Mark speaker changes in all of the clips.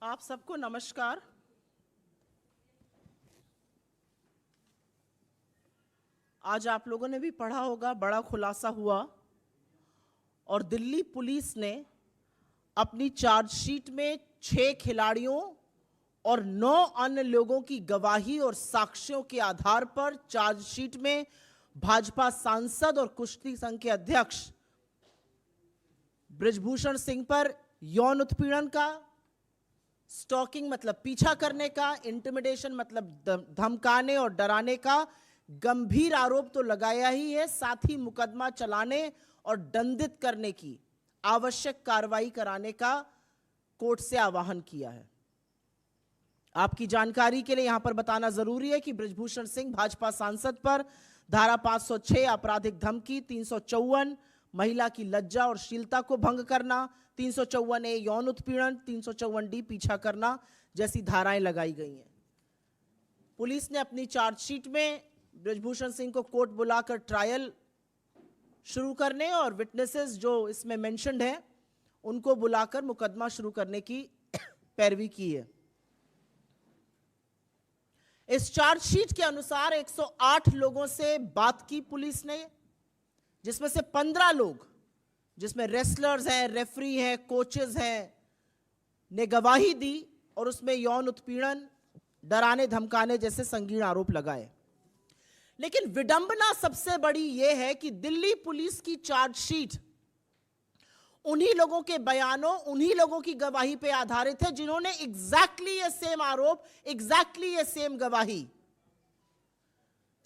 Speaker 1: आप सबको नमस्कार। आज आप लोगों ने भी पढ़ा होगा, बड़ा खुलासा हुआ और दिल्ली पुलिस ने अपनी चार्जशीट में 6 खिलाड़ियों और 9 अन्य लोगों की गवाही और साक्ष्यों के आधार पर चार्जशीट में भाजपा सांसद और कुश्ती संघ के अध्यक्ष बृजभूषण सिंह पर यौन उत्पीड़न का, स्टॉकिंग मतलब पीछा करने का, इंटिमिडेशन मतलब धमकाने और डराने का गंभीर आरोप तो लगाया ही है, साथ ही मुकदमा चलाने और दंडित करने की आवश्यक कार्रवाई कराने का कोर्ट से आह्वान किया है। आपकी जानकारी के लिए यहां पर बताना जरूरी है कि बृजभूषण सिंह भाजपा सांसद पर धारा 506 आपराधिक धमकी, 354 महिला की लज्जा और शीलता को भंग करना, 354A यौन उत्पीड़न, 354D पीछा करना जैसी धाराएं लगाई गई हैं। पुलिस ने अपनी चार्जशीट में बृजभूषण सिंह को कोर्ट बुलाकर ट्रायल शुरू करने और विटनेसेस जो इसमें मेंशन्ड है उनको बुलाकर मुकदमा शुरू करने की पैरवी की है। इस चार्जशीट के अनुसार 108 लोगों से बात की पुलिस ने, जिसमें से 15 लोग, जिसमें रेसलर्स हैं, रेफरी हैं, कोचेस हैं, ने गवाही दी और उसमें यौन उत्पीड़न, डराने धमकाने जैसे संगीन आरोप लगाए। लेकिन विडंबना सबसे बड़ी यह है कि दिल्ली पुलिस की चार्जशीट उन्हीं लोगों के बयानों, उन्हीं लोगों की गवाही पर आधारित है जिन्होंने एग्जैक्टली ये सेम आरोप, एग्जैक्टली ये सेम गवाही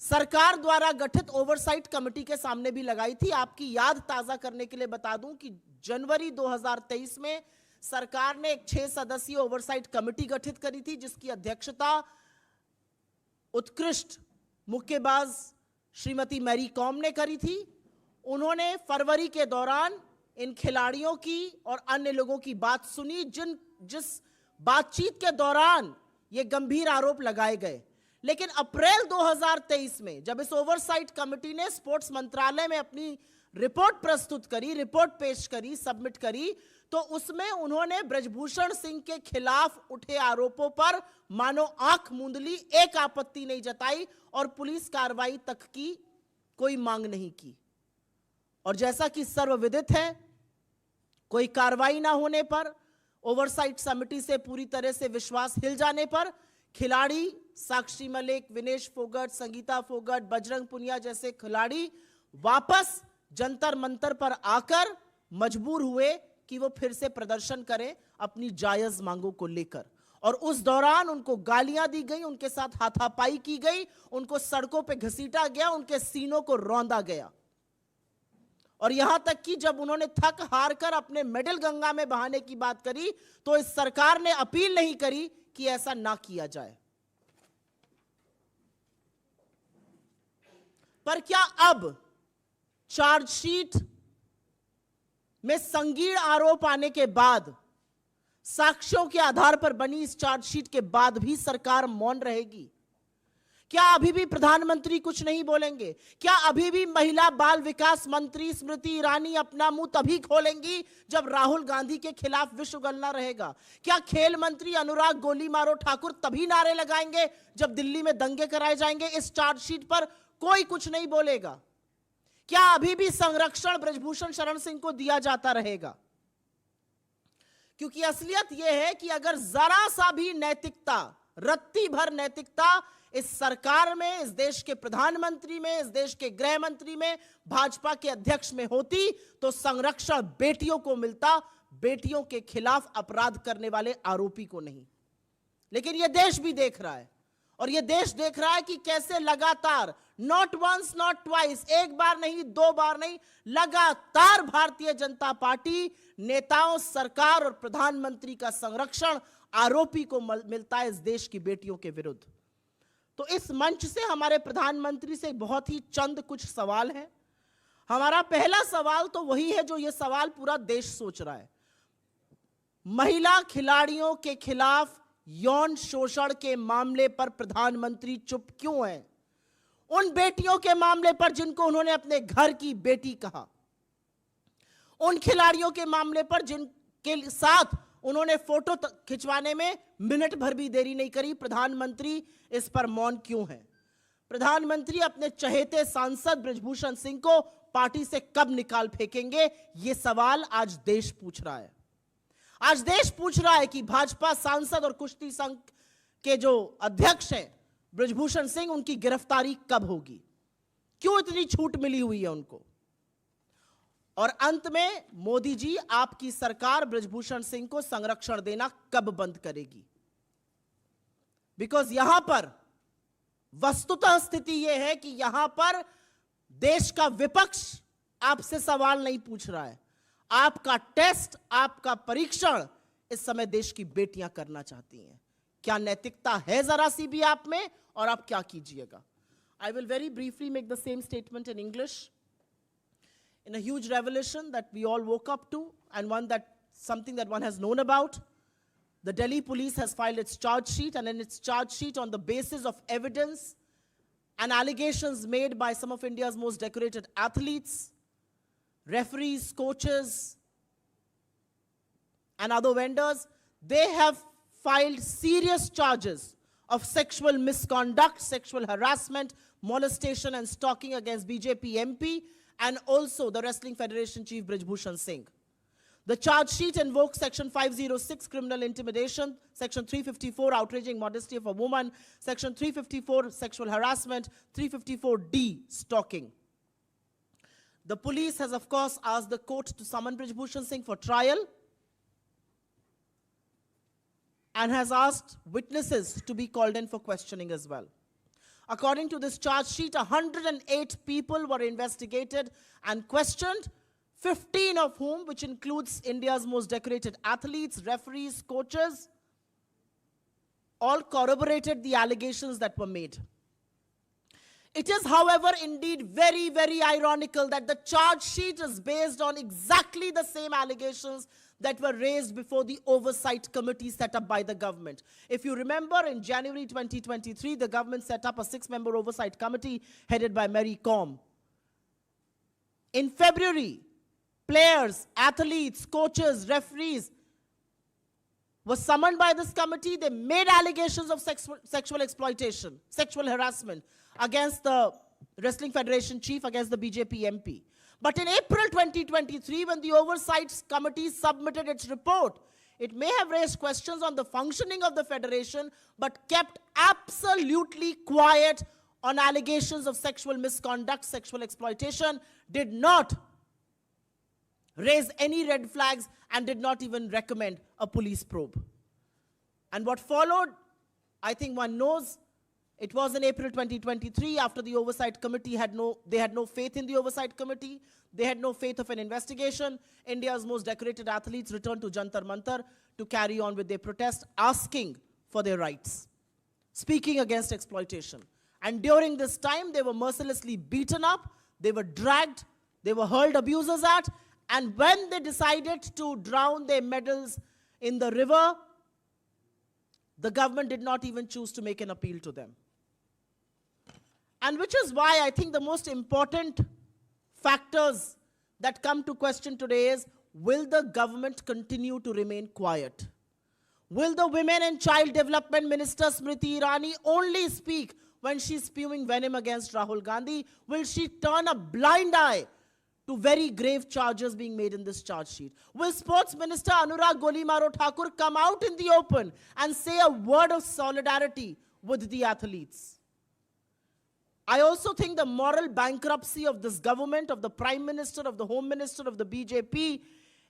Speaker 1: सरकार द्वारा गठित ओवरसाइट कमेटी के सामने भी लगाई थी। आपकी याद ताजा करने के लिए बता दूं कि जनवरी 2023 में सरकार ने एक 6 सदस्यीय ओवरसाइट कमेटी गठित करी थी, जिसकी अध्यक्षता उत्कृष्ट मुक्केबाज श्रीमती मैरी कॉम ने करी थी। उन्होंने फरवरी के दौरान इन खिलाड़ियों की और अन्य लोगों की बात सुनी, जिस बातचीत के दौरान ये गंभीर आरोप लगाए गए। लेकिन अप्रैल 2023 में जब इस ओवरसाइट कमेटी ने स्पोर्ट्स मंत्रालय में अपनी रिपोर्ट प्रस्तुत करी, रिपोर्ट पेश करी, सबमिट करी, तो उसमें उन्होंने बृजभूषण सिंह के खिलाफ उठे आरोपों पर मानो आंख मूंद ली, एक आपत्ति नहीं जताई और पुलिस कार्रवाई तक की कोई मांग नहीं की। और जैसा कि सर्वविदित है, कोई कार्रवाई ना होने पर, ओवरसाइट समिति से पूरी तरह से विश्वास हिल जाने पर खिलाड़ी साक्षी मलिक, विनेश फोगट, संगीता फोगट, बजरंग पुनिया जैसे खिलाड़ी वापस जंतर मंतर पर आकर मजबूर हुए कि वो फिर से प्रदर्शन करें अपनी जायज मांगों को लेकर। और उस दौरान उनको गालियां दी गई, उनके साथ हाथापाई की गई, उनको सड़कों पे घसीटा गया, उनके सीनों को रौंदा गया। और यहां तक कि जब उन्होंने थक हार कर अपने मेडल गंगा में बहाने की बात करी तो इस सरकार ने अपील नहीं करी कि ऐसा ना किया जाए। पर क्या अब चार्जशीट में संगीन आरोप आने के बाद, साक्ष्यों के आधार पर बनी इस चार्जशीट के बाद भी सरकार मौन रहेगी? क्या अभी भी प्रधानमंत्री कुछ नहीं बोलेंगे? क्या अभी भी महिला बाल विकास मंत्री स्मृति ईरानी अपना मुंह तभी खोलेंगी जब राहुल गांधी के खिलाफ विश्व गणना रहेगा? क्या खेल मंत्री अनुराग गोली मारो ठाकुर तभी नारे लगाएंगे जब दिल्ली में दंगे कराए जाएंगे? इस चार्जशीट पर कोई कुछ नहीं बोलेगा। क्या अभी भी संरक्षण बृजभूषण शरण सिंह को दिया जाता रहेगा? क्योंकि असलियत यह है कि अगर जरा सा भी नैतिकता, रत्ती भर नैतिकता इस सरकार में, इस देश के प्रधानमंत्री में, इस देश के गृह मंत्री में, भाजपा के अध्यक्ष में होती तो संरक्षण बेटियों को मिलता, बेटियों के खिलाफ अपराध करने वाले आरोपी को नहीं। लेकिन यह देश भी देख रहा है और यह देश देख रहा है कि कैसे लगातार, नॉट वंस नॉट ट्वाइस, एक बार नहीं, 2 बार नहीं, लगातार भारतीय जनता पार्टी नेताओं, सरकार और प्रधानमंत्री का संरक्षण आरोपी को मिलता है इस देश की बेटियों के विरुद्ध। तो इस मंच से हमारे प्रधानमंत्री से बहुत ही चंद कुछ सवाल हैं। हमारा पहला सवाल तो वही है जो यह सवाल पूरा देश सोच रहा है। महिला खिलाड़ियों के खिलाफ यौन शोषण के मामले पर प्रधानमंत्री चुप क्यों हैं? उन बेटियों के मामले पर जिनको उन्होंने अपने घर की बेटी कहा, उन खिलाड़ियों के मामले पर जिनके साथ उन्होंने फोटो खिंचवाने में मिनट भर भी देरी नहीं करी। प्रधानमंत्री इस पर मौन क्यों है? प्रधानमंत्री अपने चहेते सांसद ब्रजभूषण सिंह को पार्टी से कब निकाल फेंकेंगे? यह सवाल आज देश पूछ रहा है। आज देश पूछ रहा है कि भाजपा सांसद और कुश्ती संघ के जो अध्यक्ष हैं ब्रजभूषण सिंह, उनकी गिरफ्तारी कब होगी? क्यों इतनी छूट मिली हुई है उनको? और अंत में मोदी जी, आपकी सरकार ब्रजभूषण सिंह को संरक्षण देना कब बंद करेगी? बिकॉज यहां पर वस्तुतः स्थिति यह है कि यहां पर देश का विपक्ष आपसे सवाल नहीं पूछ रहा है। आपका टेस्ट, आपका परीक्षण इस समय देश की बेटियां करना चाहती हैं। क्या नैतिकता है जरा सी भी आप में, और आप क्या कीजिएगा? I will very briefly make the same statement in English. In a huge revelation that we all woke up to, and something that one has known about, the Delhi police has filed its charge sheet, and in its charge sheet, on the basis of evidence and allegations made by some of India's most decorated athletes, referees, coaches, and other vendors, they have filed serious charges of sexual misconduct, sexual harassment, molestation and stalking against BJP MP and also the Wrestling Federation Chief Brajbhushan Singh. The charge sheet invokes Section 506, criminal intimidation, Section 354, outraging modesty of a woman, Section 354, sexual harassment, 354D, stalking. The police has, of course, asked the court to summon Brajbhushan Singh for trial and has asked witnesses to be called in for questioning as well. According to this charge sheet, 108 people were investigated and questioned, 15 of whom, which includes India's most decorated athletes, referees, coaches, all corroborated the allegations that were made. It is, however, indeed very, very ironical that the charge sheet is based on exactly the same allegations that were raised before the oversight committee set up by the government. If you remember, in January 2023, the government set up a 6-member oversight committee headed by Mary Com. In February, players, athletes, coaches, referees were summoned by this committee. They made allegations of sexual exploitation, sexual harassment against the Wrestling Federation chief, against the BJP MP. But in April 2023, when the Oversight Committee submitted its report, it may have raised questions on the functioning of the federation, but kept absolutely quiet on allegations of sexual misconduct, sexual exploitation, did not raise any red flags, and did not even recommend a police probe. And what followed, I think one knows. It was in April 2023, after the Oversight Committee had no faith in the Oversight Committee. They had no faith of an investigation. India's most decorated athletes returned to Jantar Mantar to carry on with their protest, asking for their rights, speaking against exploitation. And during this time, they were mercilessly beaten up, they were dragged, they were hurled abuses at, and when they decided to drown their medals in the river, the government did not even choose to make an appeal to them. And which is why I think the most important factors that come to question today is, will the government continue to remain quiet? Will the Women and Child Development Minister Smriti Irani only speak when she's spewing venom against Rahul Gandhi? Will she turn a blind eye to very grave charges being made in this charge sheet? Will Sports Minister Anurag Golimaro Thakur come out in the open and say a word of solidarity with the athletes? I also think the moral bankruptcy of this government, of the Prime Minister, of the Home Minister, of the BJP,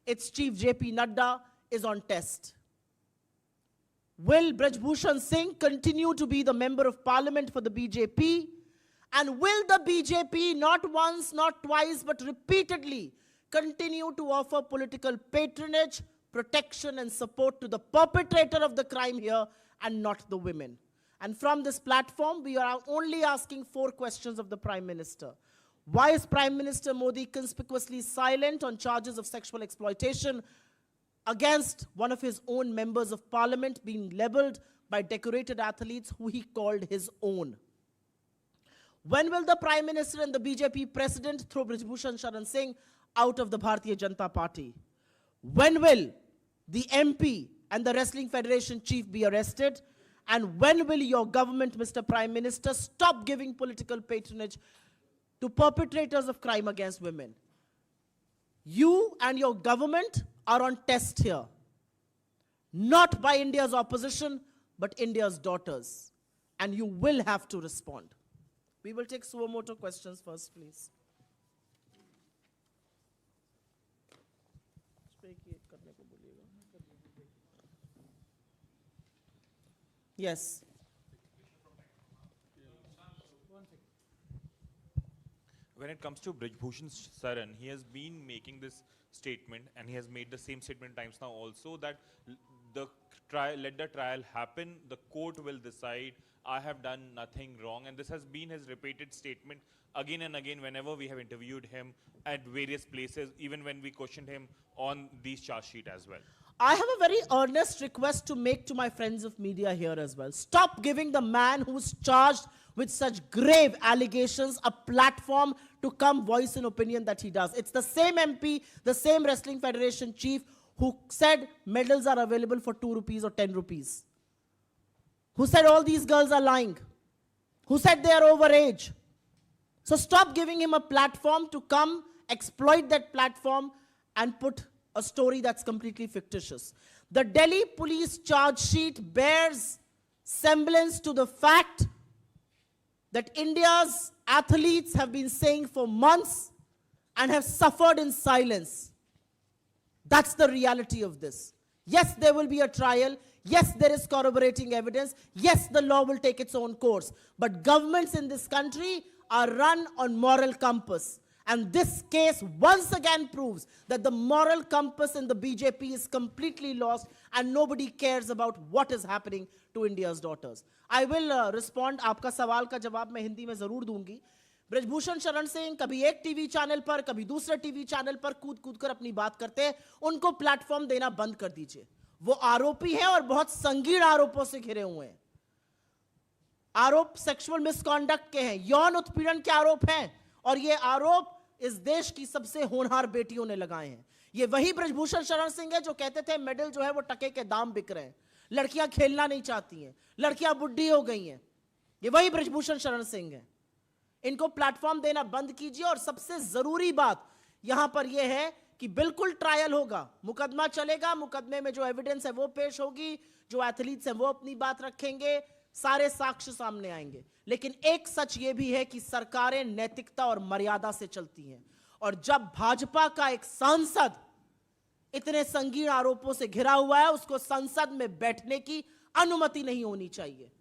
Speaker 1: its Chief JP Nadda, is on test. Will Brajbhushan Singh continue to be the Member of Parliament for the BJP? And will the BJP not once, not twice, but repeatedly continue to offer political patronage, protection, and support to the perpetrator of the crime here and not the women? And from this platform, we are only asking 4 questions of the Prime Minister. Why is Prime Minister Modi conspicuously silent on charges of sexual exploitation against one of his own members of parliament being labeled by decorated athletes who he called his own? When will the Prime Minister and the BJP President throw Brajbhushan Sharan Singh out of the Bharatiya Janata Party? When will the MP and the Wrestling Federation chief be arrested? And when will your government, Mr. Prime Minister, stop giving political patronage to perpetrators of crime against women? You and your government are on test here. Not by India's opposition, but India's daughters. And you will have to respond. We will take suo motu questions first, please. Yes.
Speaker 2: When it comes to Brijbhushan Saran, he has been making this statement, and he has made the same statement times now also, that let the trial happen, the court will decide, I have done nothing wrong. And this has been his repeated statement again and again whenever we have interviewed him at various places, even when we questioned him on these charge sheet as well.
Speaker 1: I have a very earnest request to make to my friends of media here as well. Stop giving the man who's charged with such grave allegations a platform to come voice an opinion that he does. It's the same MP, the same Wrestling Federation chief who said medals are available for 2 rupees or 10 rupees. Who said all these girls are lying. Who said they are overage. So stop giving him a platform to come exploit that platform and put a story that's completely fictitious. The Delhi police charge sheet bears semblance to the fact that India's athletes have been saying for months and have suffered in silence. That's the reality of this. Yes, there will be a trial. Yes, there is corroborating evidence. Yes, the law will take its own course. But governments in this country are run on moral compass. And this case once again proves that the moral compass in the BJP is completely lost and nobody cares about what is happening to India's daughters. I will respond. आपका सवाल का जवाब मैं हिंदी में जरूर दूंगी. ब्रिजभूषण शरण सिंह कभी एक टीवी चैनल पर, कभी दूसरे टीवी चैनल पर कूद कर अपनी बात करते हैं. उनको प्लेटफॉर्म देना बंद कर दीजिए. वो आरोपी हैं और बहुत संगीन आरोपों से घिरे हुए हैं. आरोप सेक्सुअल मिसकॉन्डक्ट के हैं, यौन उत्पीड़न के आरोप हैं, और ये आरोप इस देश की सबसे होनहार बेटियों ने लगाए हैं. ये वही ब्रिजभूषण शरण सिंह है जो कहते थे मेडल जो है वो टके के दाम बिक रहे हैं, लड़कियां खेलना नहीं चाहती हैं, लड़कियां बुढ़ी हो गई हैं. ये वही ब्रिजभूषण शरण सिंह है. इनको प्लेटफॉर्म देना बंद कीजिए. और सबसे जरूरी बात यहां पर यह है कि बिल्कुल ट्रायल होगा, मुकदमा चलेगा, मुकदमे में जो एविडेंस है वो पेश होगी, जो एथलीट्स हैं वो अपनी बात रखेंगे, सारे साक्ष्य सामने आएंगे. लेकिन एक सच ये भी है कि सरकारें नैतिकता और मर्यादा से चलती हैं. और जब भाजपा का एक सांसद इतने संगीन आरोपों से घिरा हुआ है, उसको संसद में बैठने की अनुमति नहीं होनी चाहिए.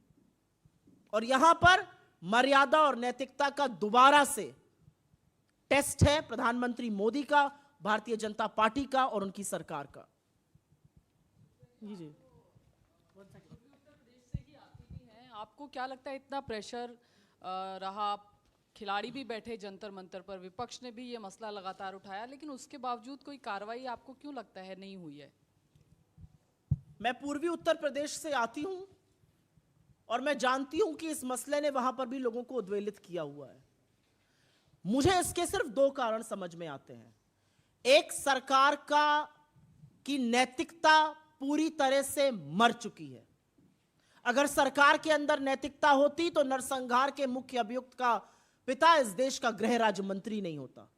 Speaker 1: और यहां पर मर्यादा और नैतिकता का दोबारा से टेस्ट है प्रधानमंत्री मोदी का, भारतीय जनता पार्टी का और उनकी सरकार का. जी
Speaker 3: आपको क्या लगता है इतना प्रेशर रहा, खिलाड़ी भी बैठे जंतर मंतर पर, विपक्ष ने भी ये मसला लगातार उठाया, लेकिन उसके बावजूद कोई कार्रवाई आपको क्यों लगता है नहीं हुई है?
Speaker 1: मैं पूर्वी उत्तर प्रदेश से आती हूं और मैं जानती हूं कि इस मसले ने वहां पर भी लोगों को उद्वेलित किया हुआ है. मुझे इसके सिर्फ 2 कारण समझ में आते हैं. एक, सरकार की नैतिकता पूरी तरह से मर चुकी है. अगर सरकार के अंदर नैतिकता होती तो नरसंहार के मुख्य अभियुक्त का पिता इस देश का गृह राज्य मंत्री नहीं होता.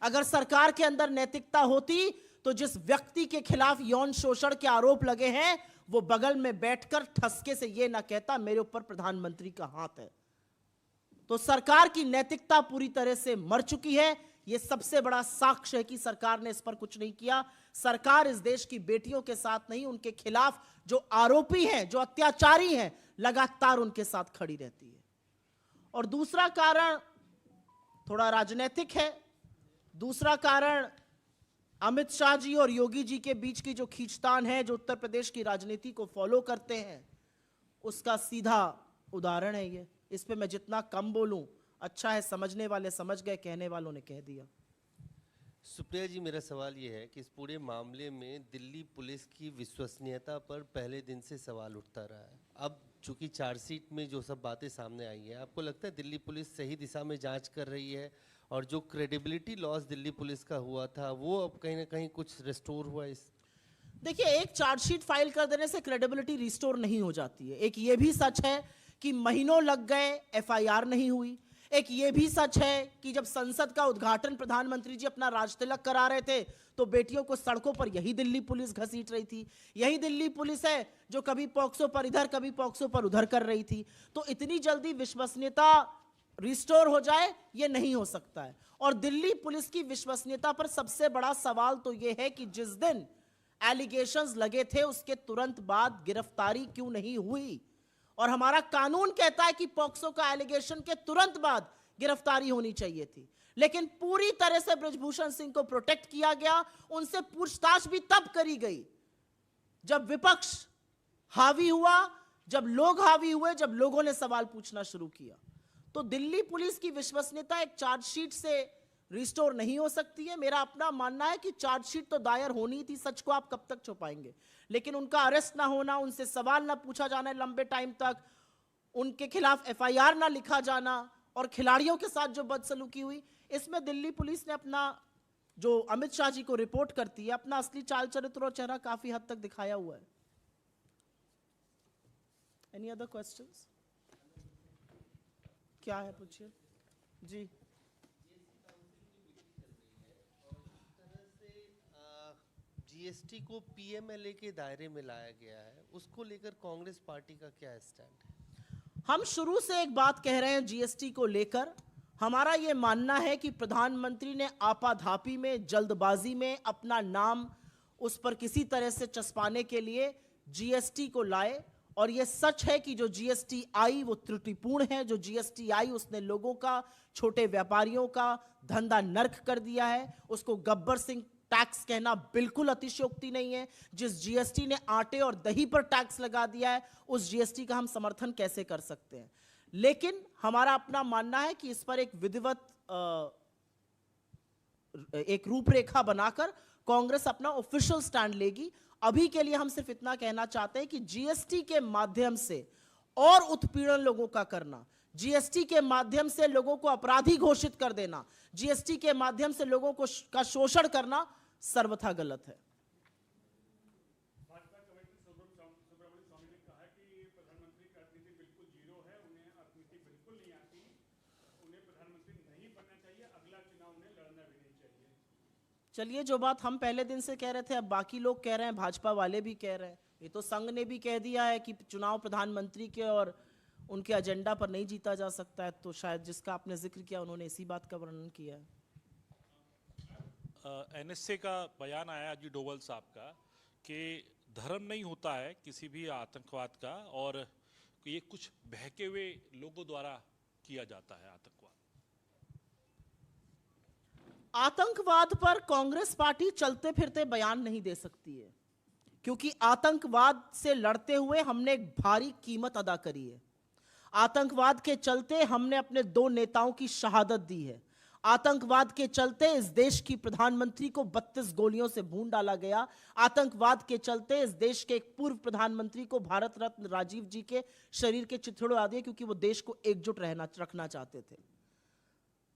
Speaker 1: अगर सरकार के अंदर नैतिकता होती तो जिस व्यक्ति के खिलाफ यौन शोषण के आरोप लगे हैं वो बगल में बैठकर ठसके से यह ना कहता मेरे ऊपर प्रधानमंत्री का हाथ है. तो सरकार की नैतिकता पूरी तरह से मर चुकी है. यह सबसे बड़ा साक्ष्य है कि सरकार ने इस पर कुछ नहीं किया. सरकार इस देश की बेटियों के साथ नहीं, उनके खिलाफ जो आरोपी हैं, जो अत्याचारी हैं, लगातार उनके साथ खड़ी रहती है. और दूसरा कारण थोड़ा राजनीतिक है. दूसरा कारण अमित शाह जी और योगी जी के बीच की जो खींचतान है, जो उत्तर प्रदेश की राजनीति को फॉलो करते हैं, उसका सीधा उदाहरण है ये. इस पे मैं जितना कम बोलूं अच्छा है. समझने वाले समझ गए, कहने वालों ने कह दिया.
Speaker 4: सुप्रिया जी, मेरा सवाल ये है कि इस पूरे मामले में दिल्ली पुलिस की विश्वसनीयता पर पहले दिन से सवाल उठता रहा है. अब चूंकि चार्जशीट में जो सब बातें सामने आई हैं, आपको लगता है दिल्ली पुलिस सही दिशा में जांच कर रही है और जो क्रेडिबिलिटी लॉस दिल्ली पुलिस का हुआ था वो अब कहीं ना कहीं कुछ रिस्टोर हुआ? इस
Speaker 1: देखिए, एक चार्जशीट फाइल कर देने से क्रेडिबिलिटी रिस्टोर नहीं हो जाती है। एक ये भी सच है कि महीनों लग गए, एफआईआर नहीं हुई। एक ये भी सच है कि जब संसद का उद्घाटन प्रधानमंत्री जी अपना राजतिलक करा रहे थे तो बेटियों को सड़कों पर यही दिल्ली पुलिस घसीट रही थी। यही दिल्ली पुलिस है जो कभी पॉक्सो पर इधर, कभी पॉक्सो पर उधर कर रही थी। तो इतनी जल्दी विश्वसनीयता रिस्टोर हो जाए, ये नहीं हो सकता है। और दिल्ली पुलिस की विश्वसनीयता पर सबसे बड़ा सवाल तो यह है कि जिस दिन एलिगेशंस लगे थे उसके तुरंत बाद गिरफ्तारी क्यों नहीं हुई। और हमारा कानून कहता है कि पॉक्सो का एलिगेशन के तुरंत बाद गिरफ्तारी होनी चाहिए थी, लेकिन पूरी तरह से बृजभूषण सिंह को प्रोटेक्ट किया गया। उनसे पूछताछ भी तब करी गई जब विपक्ष हावी हुआ, जब लोग हावी हुए, जब लोगों ने सवाल पूछना शुरू किया। तो दिल्ली पुलिस की विश्वसनीयता एक चार्जशीट से रिस्टोर नहीं हो सकती है। मेरा अपना मानना है कि चार्जशीट तो दायर होनी थी, सच को आप कब तक छुपाएंगे, लेकिन उनका अरेस्ट ना होना, उनसे सवाल ना पूछा जाना लंबे टाइम तक, उनके खिलाफ एफआईआर ना लिखा जाना और खिलाड़ियों के साथ जो बदसलूकी हुई, इसमें दिल्ली पुलिस ने अपना, जो अमित शाह जी को रिपोर्ट करती है, अपना असली चाल चरित्र और चेहरा काफी हद तक दिखाया हुआ है। Any other questions? क्या है, पूछिए जी।
Speaker 4: जीएसटी को पीएमएलए के दायरे में लाया गया है, उसको लेकर कांग्रेस पार्टी का क्या स्टैंड है?
Speaker 1: हम शुरू से एक बात कह रहे हैं जीएसटी को लेकर। हमारा यह मानना है कि प्रधानमंत्री ने आपाधापी में, जल्दबाजी में अपना नाम उस पर किसी तरह से चस्पाने के लिए जीएसटी को लाए। और यह सच है कि जो जीएसटी आई वो त्रुटिपूर्ण है। जो जीएसटी आई उसने लोगों का, छोटे व्यापारियों का धंधा नर्क कर दिया है। उसको गब्बर सिंह टैक्स कहना बिल्कुल अतिशयोक्ति नहीं है। जिस जीएसटी ने आटे और दही पर टैक्स लगा दिया है, उस जीएसटी का हम समर्थन कैसे कर सकते हैं। लेकिन हमारा अपना मानना है कि इस पर एक विधिवत एक रूपरेखा बनाकर कांग्रेस अपना ऑफिशियल स्टैंड लेगी। अभी के लिए हम सिर्फ इतना कहना चाहते हैं कि जीएसटी के माध्यम से और उत्पीड़न लोगों का करना, जीएसटी के माध्यम से लोगों को अपराधी घोषित कर देना, जीएसटी के माध्यम से लोगों को का शोषण करना सर्वथा गलत है।
Speaker 5: भाजपा कमेटी सुब्रमण्यम स्वामी ने कहा कि प्रधानमंत्री की राजनीति बिल्कुल जीरो है, उन्हें राजनीति बिल्कुल नहीं आती, उन्हें प्रधानमंत्री नहीं बनना चाहिए, अगला चुनाव उन्हें लड़ना भी नहीं चाहिए।
Speaker 1: चलिए, जो बात हम पहले दिन से कह रहे थे अब बाकी लोग कह रहे हैं, भाजपा वाले भी कह रहे हैं। ये तो संघ ने भी कह दिया है कि चुनाव प्रधानमंत्री के और उनके एजेंडा पर नहीं जीता जा सकता है। तो शायद जिसका आपने जिक्र किया उन्होंने इसी बात का वर्णन किया है।
Speaker 6: एनएसए का बयान आया अजीत डोभाल साहब का कि धर्म नहीं होता है किसी भी आतंकवाद का, और ये कुछ बहके हुए लोगों द्वारा किया जाता है आतंकवाद।
Speaker 1: आतंकवाद पर कांग्रेस पार्टी चलते फिरते बयान नहीं दे सकती है, क्योंकि आतंकवाद से लड़ते हुए हमने एक भारी कीमत अदा करी है। आतंकवाद के चलते हमने अपने 2 नेताओं की शहादत दी है। आतंकवाद के चलते इस देश की प्रधानमंत्री को 32 गोलियों से भून डाला गया। आतंकवाद के चलते इस देश के एक पूर्व प्रधानमंत्री को भारत रत्न राजीव जी के शरीर के चिथड़े उड़ा दिए, क्योंकि वो देश को एकजुट रखना चाहते थे।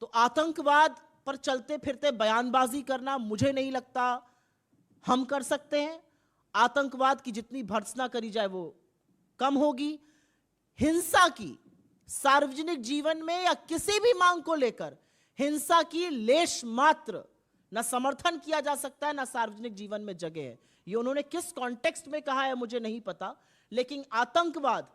Speaker 1: तो आतंकवाद पर चलते फिरते बयानबाजी करना मुझे नहीं लगता हम कर सकते हैं। आतंकवाद की जितनी भर्त्सना करी जाए वो कम होगी। हिंसा की सार्वजनिक जीवन में या किसी भी मांग को लेकर हिंसा की लेश मात्र न समर्थन किया जा सकता है, न सार्वजनिक जीवन में जगह है। ये उन्होंने किस कॉन्टेक्स्ट में कहा है मुझे नहीं पता, लेकिन आतंकवाद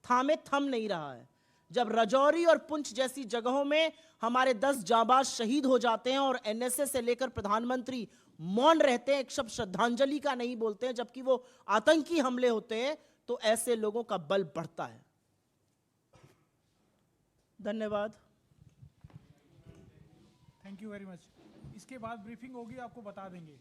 Speaker 1: थामे थम नहीं रहा है। जब राजौरी और पुंछ जैसी जगहों में हमारे 10 जांबाज शहीद हो जाते हैं और एनएसए से लेकर प्रधानमंत्री मौन रहते हैं, एक शब्द श्रद्धांजलि का नहीं बोलते हैं, जबकि वो आतंकी हमले होते हैं, तो ऐसे लोगों का बल बढ़ता है। धन्यवाद।
Speaker 5: Thank you very much. इसके बाद ब्रीफिंग होगी, आपको बता देंगे।